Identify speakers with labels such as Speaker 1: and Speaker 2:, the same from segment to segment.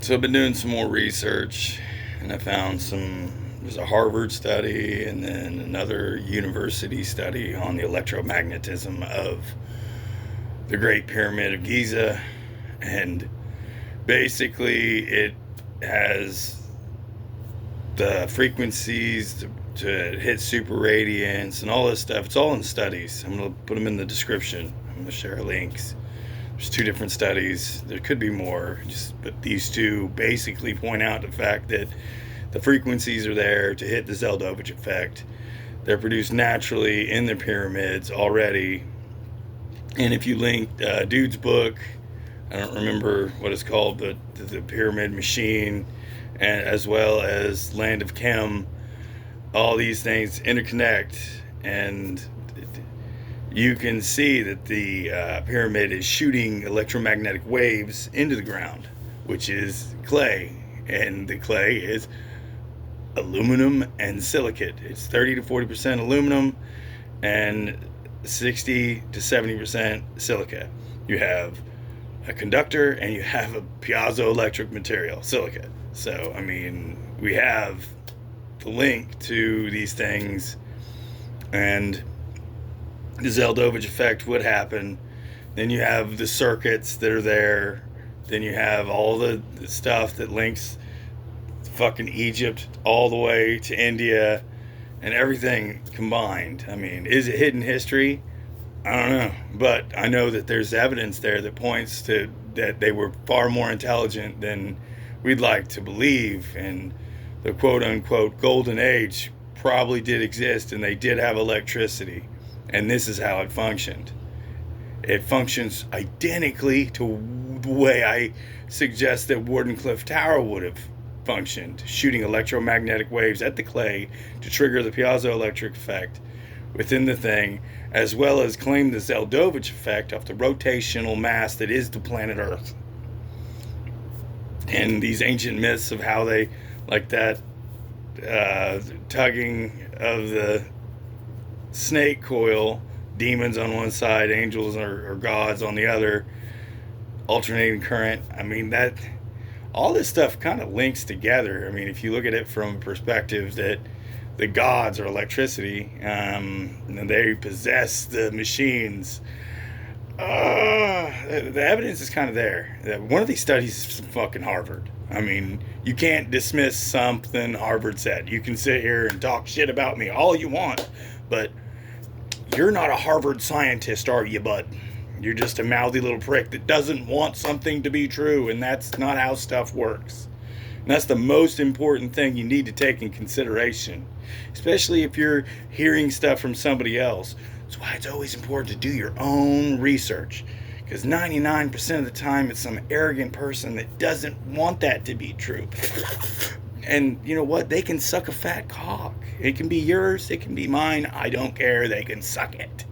Speaker 1: So I've been doing some more research, and I found there's a Harvard study and then another university study on the electromagnetism of the Great Pyramid of Giza. And basically it has the frequencies to hit super radiance and all this stuff. It's all in studies. I'm going to put them in the description. I'm going to share links. There's two different studies. There could be more, but these two basically point out the fact that the frequencies are there to hit the Zel'dovich Effect. They're produced naturally in the pyramids already. And if you link dude's book, I don't remember what it's called, but the Pyramid Machine, and as well as Land of Chem, all these things interconnect, and you can see that the pyramid is shooting electromagnetic waves into the ground, which is clay, and the clay is aluminum and silicate. It's 30 to 40% aluminum and 60 to 70% silica. You have a conductor and you have a piezoelectric material, silica. So, I mean, we have the link to these things, and the Zel'dovich Effect would happen. Then you have the circuits that are there. Then you have all the stuff that links fucking Egypt all the way to India, and everything combined. I mean, is it hidden history? I don't know, but I know that there's evidence there that points to that they were far more intelligent than we'd like to believe, and the quote-unquote golden age probably did exist, and they did have electricity, and this is how it functioned. It functions identically to the way I suggest that Wardenclyffe Tower would have functioned, shooting electromagnetic waves at the clay to trigger the piezoelectric effect within the thing, as well as claim the Zel'dovich effect off the rotational mass that is the planet Earth. And these ancient myths of how they, like that tugging of the snake coil, demons on one side, angels or gods on the other, alternating current. I mean, that all this stuff kind of links together. I mean, if you look at it from a perspective that the gods are electricity, and they possess the machines. The evidence is kind of there. One of these studies is from fucking Harvard. I mean, you can't dismiss something Harvard said. You can sit here and talk shit about me all you want, but you're not a Harvard scientist, are you, bud? You're just a mouthy little prick that doesn't want something to be true, and that's not how stuff works. And that's the most important thing you need to take in consideration, especially if you're hearing stuff from somebody else. That's why it's always important to do your own research, because 99% of the time it's some arrogant person that doesn't want that to be true. And you know what? They can suck a fat cock. It can be yours, it can be mine. I don't care. They can suck it.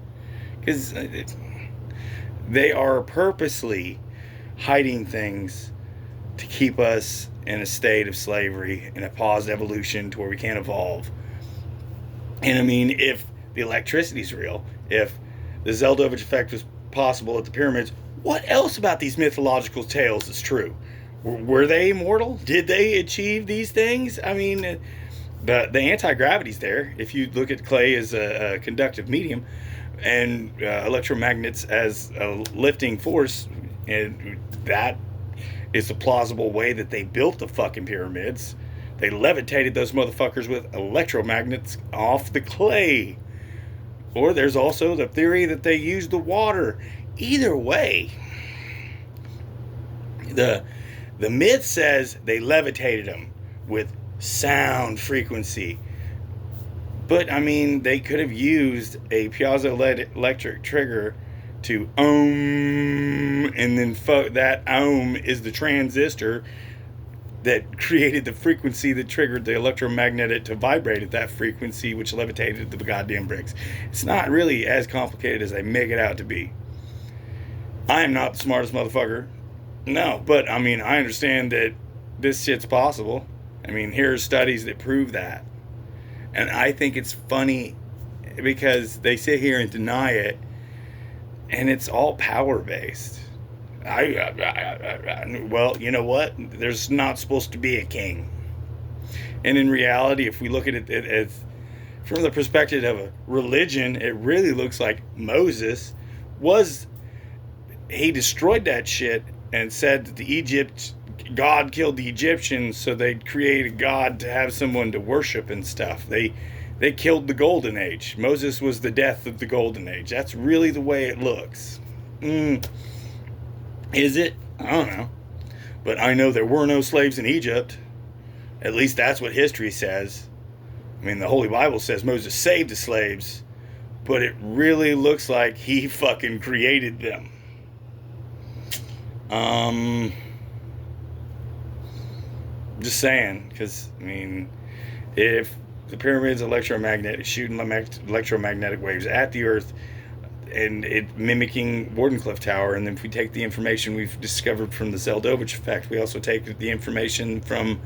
Speaker 1: Because they are purposely hiding things to keep us in a state of slavery, in a paused evolution to where we can't evolve. And I mean, if the electricity's real, if the Zel'dovich Effect was possible at the pyramids, what else about these mythological tales is true? Were they immortal? Did they achieve these things? I mean, the anti-gravity's there. If you look at clay as a conductive medium, and electromagnets as a lifting force, and that is a plausible way that they built the fucking pyramids. They levitated those motherfuckers with electromagnets off the clay. Or there's also the theory that they used the water. Either way, the myth says they levitated them with sound frequency. But, I mean, they could have used a piezoelectric trigger to ohm, and then that ohm is the transistor that created the frequency that triggered the electromagnetic to vibrate at that frequency, which levitated the goddamn bricks. It's not really as complicated as they make it out to be. I am not the smartest motherfucker. No, but, I mean, I understand that this shit's possible. I mean, here are studies that prove that. And I think it's funny because they sit here and deny it, and it's all power based. Well, you know what? There's not supposed to be a king. And in reality, if we look at it as from the perspective of a religion, it really looks like Moses was, he destroyed that shit and said that God killed the Egyptians, so they created God to have someone to worship and stuff. They killed the golden age. Moses was the death of the golden age. That's really the way it looks. Is it? I don't know. But I know there were no slaves in Egypt. At least that's what history says. I mean, the Holy Bible says Moses saved the slaves, but it really looks like he fucking created them. Just saying, because, I mean, if the pyramids electromagnetic, shooting electromagnetic waves at the Earth, and it mimicking Wardenclyffe Tower, and then if we take the information we've discovered from the Zel'dovich Effect, we also take the information from,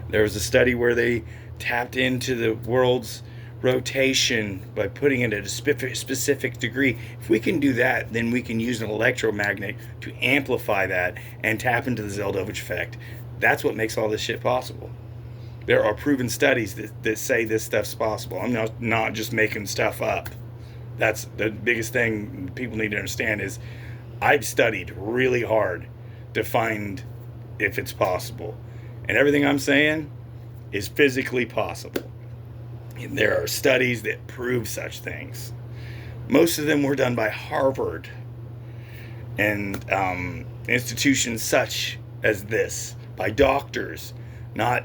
Speaker 1: there was a study where they tapped into the world's rotation by putting it at a specific degree. If we can do that, then we can use an electromagnet to amplify that and tap into the Zel'dovich Effect. That's what makes all this shit possible. There are proven studies that say this stuff's possible. I'm not just making stuff up. That's the biggest thing people need to understand is I've studied really hard to find if it's possible. And everything I'm saying is physically possible. And there are studies that prove such things. Most of them were done by Harvard and institutions such as this, by doctors, not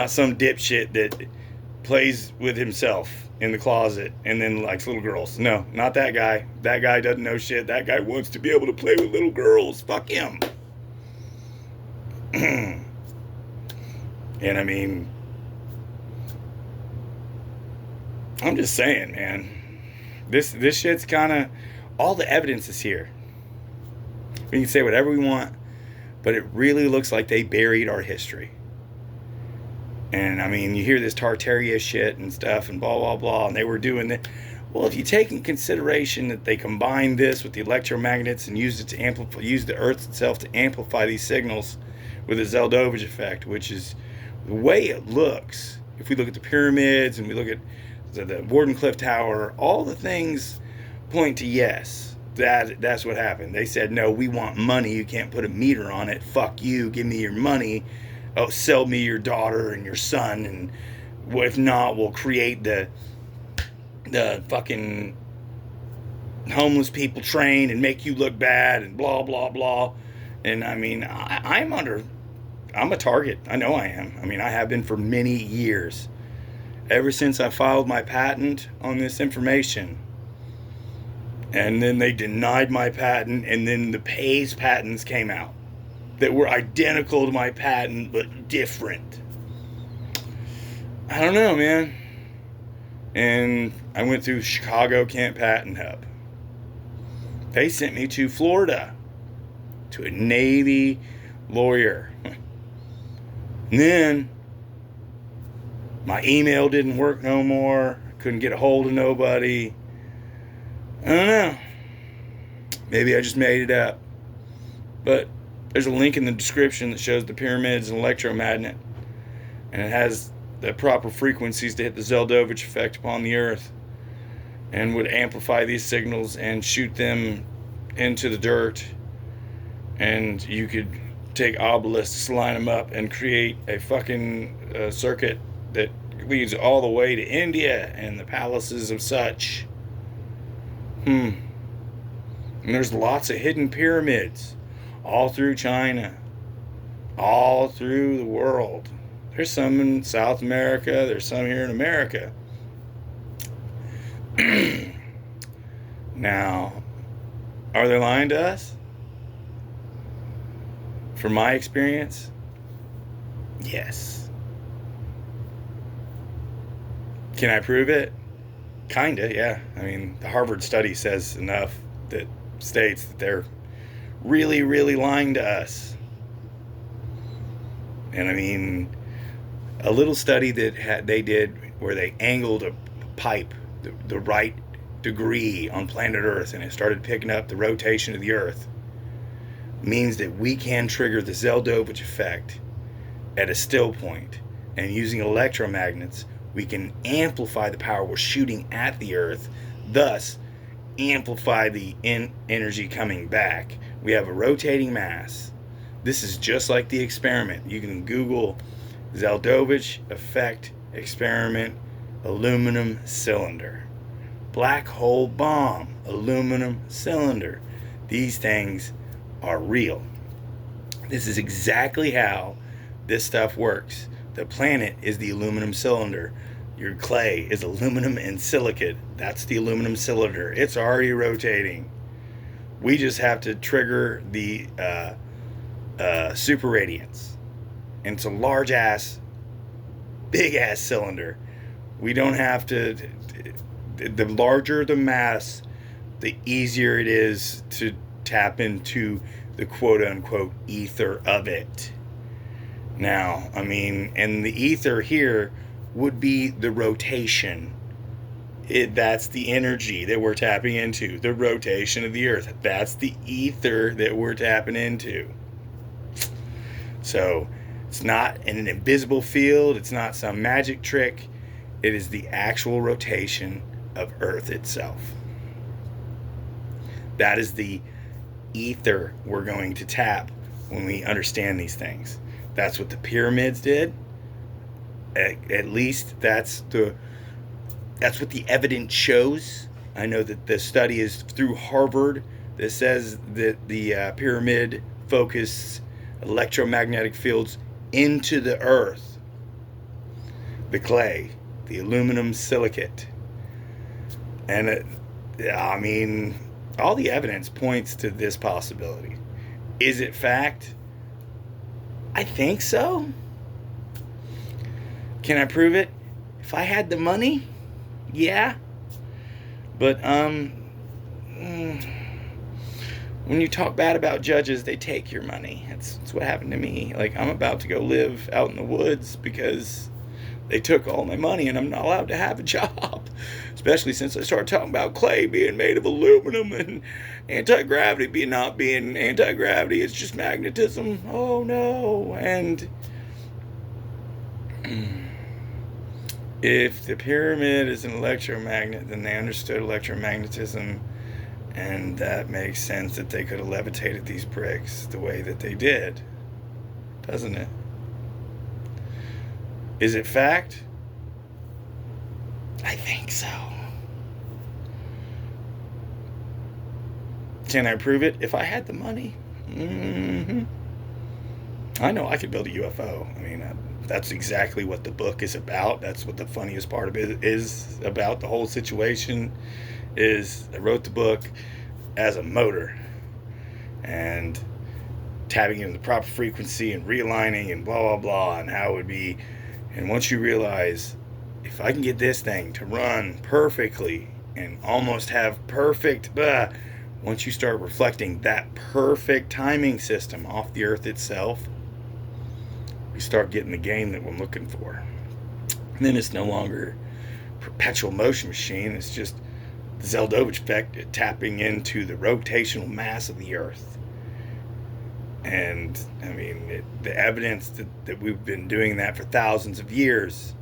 Speaker 1: some dipshit that plays with himself in the closet and then likes little girls. No, not that guy. That guy doesn't know shit. That guy wants to be able to play with little girls. Fuck him. And I mean, I'm just saying, man, this shit's kind of, all the evidence is here. We can say whatever we want, but it really looks like they buried our history. And I mean, you hear this Tartaria shit and stuff and blah, blah, blah, and they were doing it. Well, if you take in consideration that they combined this with the electromagnets and used it to amplify, used the Earth itself to amplify these signals with the Zel'dovich Effect, which is the way it looks. If we look at the pyramids and we look at the Wardenclyffe Tower, all the things point to yes. That's what happened. They said, no, we want money. You can't put a meter on it. Fuck you. Give me your money. Oh, sell me your daughter and your son, and if not, we'll create the fucking homeless people train and make you look bad and blah, blah, blah. And I mean, I'm a target. I know I am. I mean, I have been for many years. Ever since I filed my patent on this information. And then they denied my patent, and then the Pays patents came out that were identical to my patent, but different. I don't know, man. And I went through Chicago Kent Patent Hub. They sent me to Florida to a Navy lawyer. And then my email didn't work no more. Couldn't get a hold of nobody. I don't know. Maybe I just made it up. But there's a link in the description that shows the pyramids and electromagnet. And it has the proper frequencies to hit the Zel'dovich Effect upon the Earth. And would amplify these signals and shoot them into the dirt. And you could take obelisks, line them up, and create a fucking circuit that leads all the way to India and the palaces of such. And there's lots of hidden pyramids all through China, all through the world. There's some in South America, there's some here in America. Now, are they lying to us? From my experience, yes. Can I prove it? Kinda, yeah. I mean, the Harvard study says enough that states that they're really, really lying to us. And I mean, a little study that they did where they angled a pipe the right degree on planet Earth, and it started picking up the rotation of the Earth. means that we can trigger the Zel'dovich effect at a still point. And using electromagnets, we can amplify the power we're shooting at the Earth, thus amplify the energy coming back. We have a rotating mass. This is just like the experiment. You can Google Zel'dovich Effect experiment, aluminum cylinder. Black hole bomb, aluminum cylinder. These things are real. This is exactly how this stuff works. The planet is the aluminum cylinder. Your clay is aluminum and silicate. That's the aluminum cylinder. It's already rotating. We just have to trigger the super radiance. And it's a large ass, big ass cylinder. We don't have to. The larger the mass, the easier it is to tap into the quote unquote ether of it. Now, I mean, and the ether here would be the rotation. That's the energy that we're tapping into, the rotation of the Earth. That's the ether that we're tapping into. So it's not an invisible field. It's not some magic trick. It is the actual rotation of Earth itself. That is the ether we're going to tap when we understand these things. That's what the pyramids did. At least that's what the evidence shows. I know that the study is through Harvard that says that the pyramid focused electromagnetic fields into the Earth, the clay, the aluminum silicate. And I mean, all the evidence points to this possibility. Is it fact? I think so. Can I prove it? If I had the money, yeah. But when you talk bad about judges, they take your money. That's what happened to me. Like, I'm about to go live out in the woods because they took all my money and I'm not allowed to have a job. Especially since I started talking about clay being made of aluminum and anti-gravity not being anti-gravity. It's just magnetism. Oh no. And if the pyramid is an electromagnet, then they understood electromagnetism, and that makes sense that they could have levitated these bricks the way that they did, doesn't it? Is it fact? I think so. Can I prove it? If I had the money. I know I could build a UFO. I mean, that's exactly what the book is about. That's what the funniest part of it is about. The whole situation is I wrote the book as a motor and tapping into the proper frequency and realigning and blah, blah, blah, and how it would be. And once you realize, if I can get this thing to run perfectly and almost have perfect, once you start reflecting that perfect timing system off the Earth itself, we start getting the game that we're looking for. And then it's no longer perpetual motion machine. It's just the Zel'dovich effect tapping into the rotational mass of the Earth. And I mean, the evidence that we've been doing that for thousands of years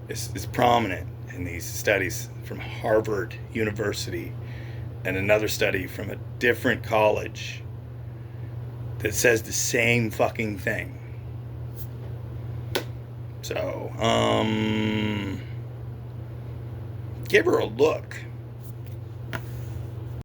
Speaker 1: is prominent in these studies from Harvard University and another study from a different college that says the same fucking thing. So, give her a look.